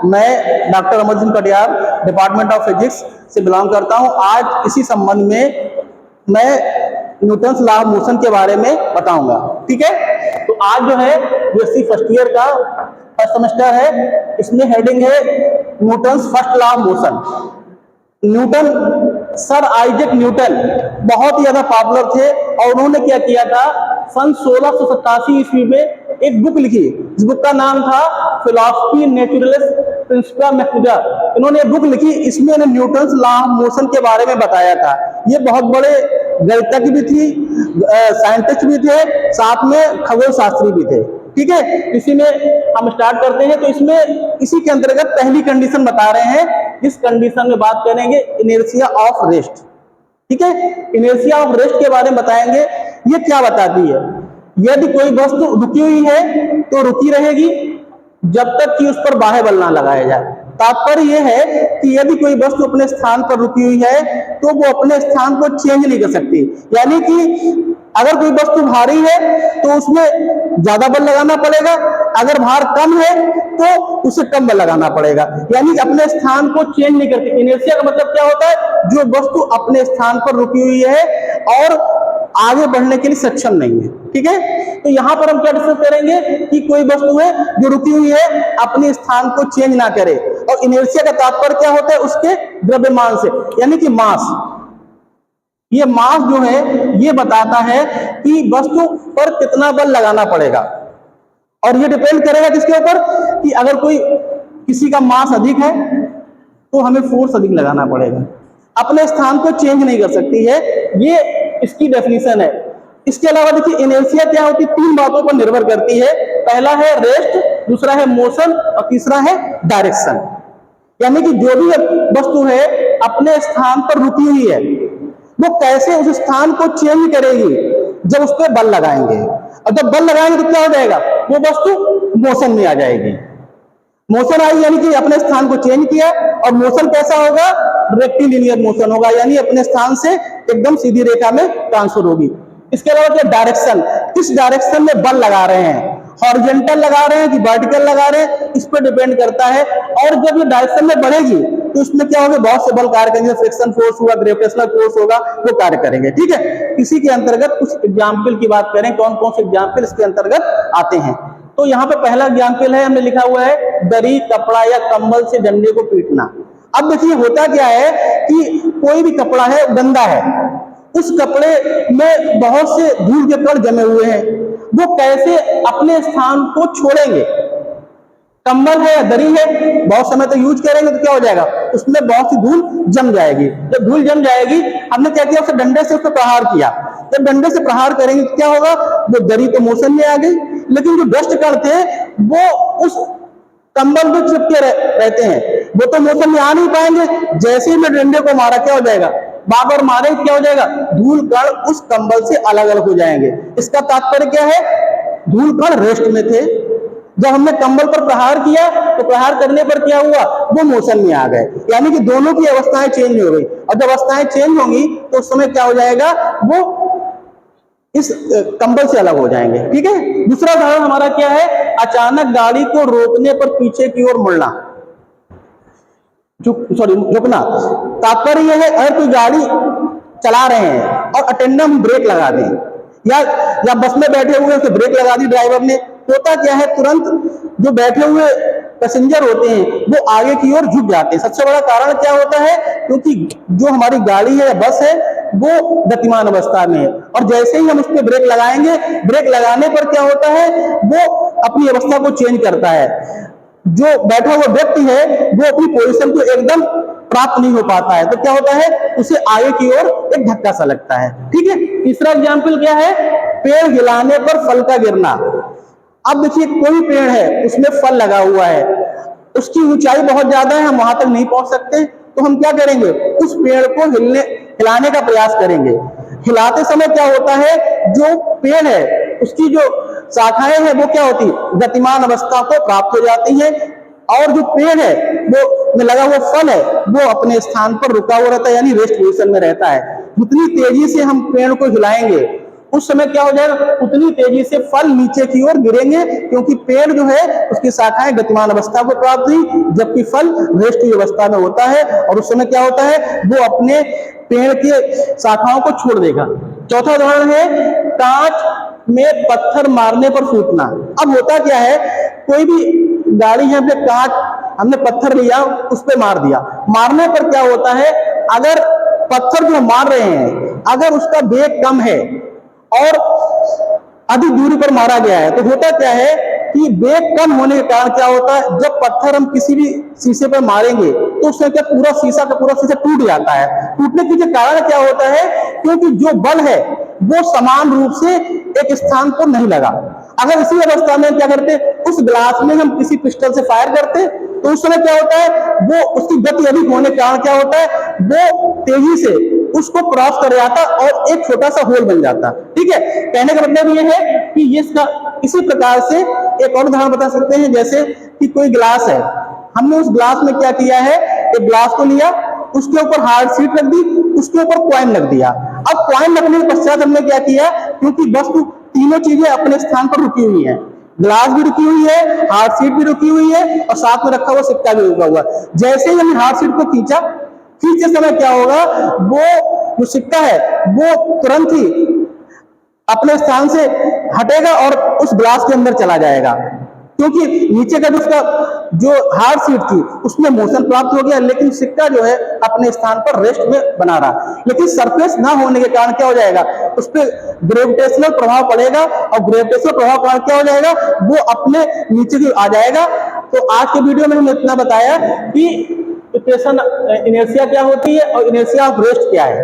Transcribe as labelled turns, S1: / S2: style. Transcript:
S1: मैं doctor Amar Singh Katiyar department of physics से belong करता हूं। आज इसी संबंध में मैं न्यूटन्स लॉ ऑफ मोशन के बारे में बताऊंगा। ठीक है, तो आज जो है बीएससी फर्स्ट ईयर का फर्स्ट सेमेस्टर है, इसमें हेडिंग है Newton's first law of motion. Newton, sir Isaac Newton बहुत ही ज्यादा पॉपुलर थे और उन्होंने क्या किया था, सन 1687 ईस्वी में एक बुक लिखी। इस बुक का नाम था फिलॉसफी नेचुरलिस प्रिंसिपा मैक्सिमा। इन्होंने बुक लिखी, इसमें न्यूटन्स लॉ ऑफ मोशन के बारे में बताया था। ये बहुत बड़े गणितज्ञ भी थी, साइंटिस्ट भी थे, साथ में खगोल शास्त्री भी थे। ठीक है, इसी में हम स्टार्ट करते हैं। तो इसमें इसी के अंतर्गत पहली कंडीशन बता रहे हैं, इस कंडीशन में बात करेंगे इनर्शिया ऑफ रेस्ट। ठीक है, इनर्शिया ऑफ रेस्ट के बारे में बताएंगे। ये क्या बताती है, यदि कोई वस्तु रुकी हुई है तो रुकी रहेगी जब तक कि उस पर बाह्य बल ना लगाया जाए। तात्पर्य यह है कि यदि कोई वस्तु अपने स्थान पर रुकी हुई है तो वो अपने स्थान को चेंज नहीं कर सकती। यानी कि अगर कोई वस्तु भारी है तो उसमें ज्यादा बल लगाना पड़ेगा, अगर भार कम है तो उसे कम बल लगाना पड़ेगा। यानी कि अपने स्थान को चेंज नहीं करती। इनर्शिया का मतलब क्या होता है, जो वस्तु अपने स्थान पर रुकी हुई है और आगे बढ़ने के लिए सक्षम नहीं है। ठीक है, तो यहां पर हम क्या डिस्कस करेंगे कि कोई वस्तु है जो रुकी हुई है, अपने स्थान को चेंज ना करे। और इनर्शिया का तात्पर्य क्या होता है, उसके द्रव्यमान से, यानी कि मास। ये मास जो है ये बताता है कि वस्तु पर कितना बल लगाना पड़ेगा, और ये डिपेंड करेगा किसके ऊपर, कि अगर कोई किसी का मास अधिक है तो हमें फोर्स अधिक लगाना पड़ेगा, अपने स्थान को चेंज नहीं कर सकती है। ये इसकी डेफिनेशन है। इसके अलावा देखिए इनर्शिया क्या होती है, तीन बातों पर निर्भर करती है। पहला है रेस्ट, दूसरा है मोशन और तीसरा है डायरेक्शन। यानी कि जो भी वस्तु है अपने स्थान पर रुकी हुई है, वो कैसे उस स्थान को चेंज करेगी, जब उस पर बल लगाएंगे। और जब बल लगाएंगे तो क्या हो जाएगा, वो वस्तु मोशन में आ जाएगी। मोशन आई यानी कि अपने स्थान को चेंज किया। और मोशन कैसा होगा, रेक्टिलिनियर मोशन होगा, यानी अपने स्थान से एकदम सीधी रेखा में ट्रांसफर होगी। इसके अलावा क्या डायरेक्शन, किस डायरेक्शन में बल लगा रहे हैं, हॉरिजॉन्टल लगा रहे हैं कि वर्टिकल लगा रहे हैं, इस पर डिपेंड करता है। और जब ये डायरेक्शन में बढ़ेगी तो इसमें क्या होगा, बहुत से बल कार्य करेंगे, फ्रिक्शन फोर्स हुआ, ग्रेविटेशनल फोर्स होगा, वो कार्य करेंगे। ठीक है, इसी के अंतर्गत कुछ एग्जाम्पल की बात करें, कौन कौन से एग्जाम्पल इसके अंतर्गत आते हैं। तो यहाँ पे पहला एग्जाम्पल है, हमने लिखा हुआ है दरी, कपड़ा या कंबल से डंडे को पीटना। अब देखिए होता क्या है कि कोई भी कपड़ा है गंदा है, उस कपड़े में बहुत से धूल के कण जमे हुए हैं, वो कैसे अपने स्थान को छोड़ेंगे। कंबल है या दरी है, बहुत समय तक यूज करेंगे तो क्या हो जाएगा, उसमें बहुत सी धूल जम जाएगी। जब धूल जम जाएगी, हमने क्या किया, उसे डंडे से उसको प्रहार किया। जब डंडे से प्रहार करेंगे तो क्या होगा, वो दरी तो मोशन में आ गई, लेकिन जो डस्ट कण थे वो उस कंबल में चिपके रहते हैं, वो तो मोशन में आ नहीं पाएंगे। जैसे ही मैं डंडे को मारा, क्या हो जाएगा, बार बार मारे क्या हो जाएगा, धूल कण उस कंबल से अलग अलग हो जाएंगे। इसका तात्पर्य क्या है, धूल कण रेस्ट में थे, जब हमने कंबल पर प्रहार किया तो प्रहार करने पर क्या हुआ, वो मोशन में आ गए। यानी कि दोनों की अवस्थाएं चेंज हो गई। और जब अवस्थाएं चेंज होंगी तो उस समय क्या हो जाएगा, वो इस कंबल से अलग हो जाएंगे। ठीक है, दूसरा उदाहरण हमारा क्या है, अचानक गाड़ी को रोकने पर पीछे की ओर मुड़ना, झुकना। तात्पर्य यह है, अगर कोई गाड़ी चला रहे हैं और अटेंडम ब्रेक लगा दें, या बस में बैठे हुए उसे ब्रेक लगा दी ड्राइवर ने, होता क्या है, तुरंत जो बैठे हुए पैसेंजर होते हैं वो आगे की ओर झुक जाते हैं। सबसे बड़ा कारण क्या होता है, क्योंकि जो हमारी गाड़ी है या बस है वो गतिमान अवस्था में है, और जैसे ही हम उस पर ब्रेक लगाएंगे, ब्रेक लगाने पर क्या होता है, वो अपनी अवस्था को चेंज करता है। जो बैठा हुआ व्यक्ति है वो अपनी पोजीशन को एकदम प्राप्त नहीं हो पाता है, तो क्या होता है, उसे आगे की ओर एक धक्का सा लगता है। ठीक है, तीसरा एग्जाम्पल क्या है, पेड़ हिलाने पर फल का गिरना। अब देखिए कोई पेड़ है, उसमें फल लगा हुआ है, उसकी ऊंचाई बहुत ज्यादा है, हम वहां तक नहीं पहुंच सकते, तो हम क्या करेंगे, उस पेड़ को हिलाने का प्रयास करेंगे। हिलाते समय क्या होता है, जो पेड़ है उसकी जो शाखाएं हैं वो क्या होती, गतिमान अवस्था को प्राप्त हो जाती हैं, और जो पेड़ है वो में लगा हुआ फल है वो अपने स्थान पर रुका हुआ रहता है, यानी रेस्ट पोजीशन में रहता है। जितनी तेजी से हम पेड़ को हिलाएंगे उस समय क्या हो जाएगा, उतनी तेजी से फल नीचे की ओर गिरेंगे, क्योंकि पेड़ जो है उसकी शाखाएं गतिमान अवस्था को प्राप्त हुई, जबकि फल रेस्ट की अवस्था में होता है, और उस समय क्या होता है, वो अपने पेड़ के शाखाओं को छोड़ देगा। चौथा उदाहरण है कांच में पत्थर मारने पर फूटना। अब होता क्या है, कोई भी गाड़ी है पे कांच हमने पत्थर लिया, उस पर मार दिया, मारने पर क्या होता है, अगर पत्थर जो मार रहे हैं अगर उसका वेग कम है और अधिक दूरी पर मारा गया है, तो होता क्या है कि वेग कम होने के कारण क्या होता है, जब पत्थर हम किसी भी शीशे पर मारेंगे तो उससे क्या पूरा शीशा टूट जाता है। टूटने के कारण क्या होता है, क्योंकि जो बल है वो समान रूप से एक स्थान पर नहीं लगा। अगर इसी अवस्था में क्या करते, उस ग्लास में हम किसी पिस्टल से फायर करते तो उस समय क्या होता है, वो उसकी गति अधिक होने के कारण क्या होता है, वो तेजी से उसको क्रॉस कर जाता और एक छोटा सा होल बन जाता। ठीक है, कहने का मतलब ये है कि ये इसी प्रकार से एक और उदाहरण बता सकते हैं, जैसे कि कोई ग्लास है, हमने उस ग्लास में क्या किया है, एक ग्लास को लिया, उसके ऊपर हार्ड शीट रख दी, उसके ऊपर कॉइन रख दिया। अब कॉइन रखने के पश्चात हमने क्या किया, क्योंकि वस्तु तीनों चीजें अपने स्थान पर रुकी हुई है, ग्लास भी रुकी हुई है, हार्ड शीट भी रुकी हुई है, और साथ में रखा हुआ सिक्का भी रुका हुआ। जैसे ही हमने हार्ड शीट को खींचते समय क्या होगा, वो जो सिक्का है वो तुरंत ही अपने स्थान से हटेगा और उस ग्लास के अंदर चला जाएगा, क्योंकि नीचे का उसका जो हार्ड शीट थी उसमें मोशन प्राप्त हो गया, लेकिन सिक्का जो है अपने स्थान पर रेस्ट में बना रहा। लेकिन सरफेस ना होने के कारण क्या हो जाएगा, उस पर ग्रेविटेशनल प्रभाव पड़ेगा, और ग्रेविटेशनल प्रभाव कारण क्या हो जाएगा, वो अपने नीचे की आ जाएगा। तो आज के वीडियो में हमने इतना बताया कि इक्वेशन इनर्शिया क्या होती है और इनर्शिया ऑफ रेस्ट क्या है।